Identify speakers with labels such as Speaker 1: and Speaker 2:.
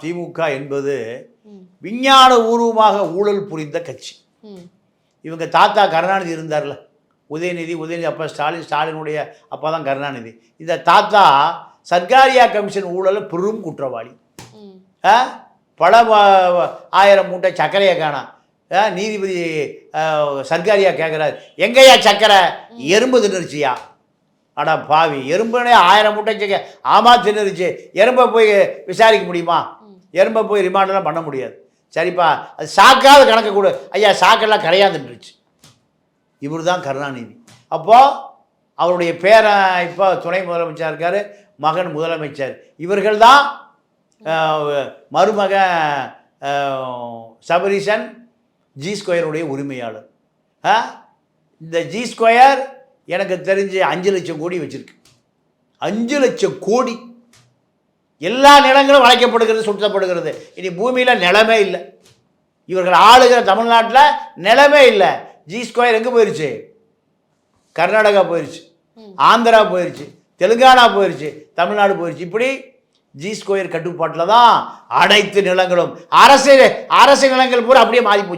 Speaker 1: திமுக என்பது விஞ்ஞான பூர்வமாக ஊழல் புரிந்த கட்சி. இவங்க தாத்தா கருணாநிதி இருந்தார்ல, உதயநிதி அப்போ ஸ்டாலினுடைய அப்பா தான் கருணாநிதி. இந்த தாத்தா சர்க்காரியா கமிஷன் ஊழல் பெரும் குற்றவாளி. பல 1000 மூட்டை சர்க்கரையை காணாம். நீதிபதி சர்க்காரியா கேட்குறாரு, எங்கேயா சர்க்கரை? எறும்பு தின்னுருச்சியா? அடா பாவி, எறும்புனே 1000 மூட்டை சக்கரை ஆமா தின்னுருச்சு. எறும்பை போய் விசாரிக்க முடியுமா? எறும்பை போய் ரிமாண்டெல்லாம் பண்ண முடியாது. சரிப்பா, அது சாக்காத கணக்கு கொடு. ஐயா சாக்கெல்லாம் கரையாந்துட்டுருச்சு. இவர் தான் கருணாநிதி. அப்போது அவருடைய பேரன் இப்போ துணை முதலமைச்சர் இருக்கார், மகன் முதலமைச்சர். இவர்கள் தான் மருமகன் சபரீசன் G2 உரிமையாளர். இந்த G2 எனக்கு தெரிஞ்சு 5 லட்சம் கோடி வச்சுருக்கு. 5 லட்சம் கோடி. எல்லா நிலங்களும் வளைக்கப்படுகிறது, சுற்றப்படுகிறது. இனி பூமியில் நிலமே இல்லை. இவர்கள் ஆளுகிற தமிழ்நாட்டில் நிலமே இல்லை. G2 எங்கே போயிடுச்சு? கர்நாடகா போயிடுச்சு, ஆந்திரா போயிடுச்சு, தெலுங்கானா போயிடுச்சு, தமிழ்நாடு போயிடுச்சு. இப்படி G2 கட்டுப்பாட்டில் தான் அனைத்து நிலங்களும். அரசு நிலங்கள் பூரா அப்படியே மாறி போச்சு.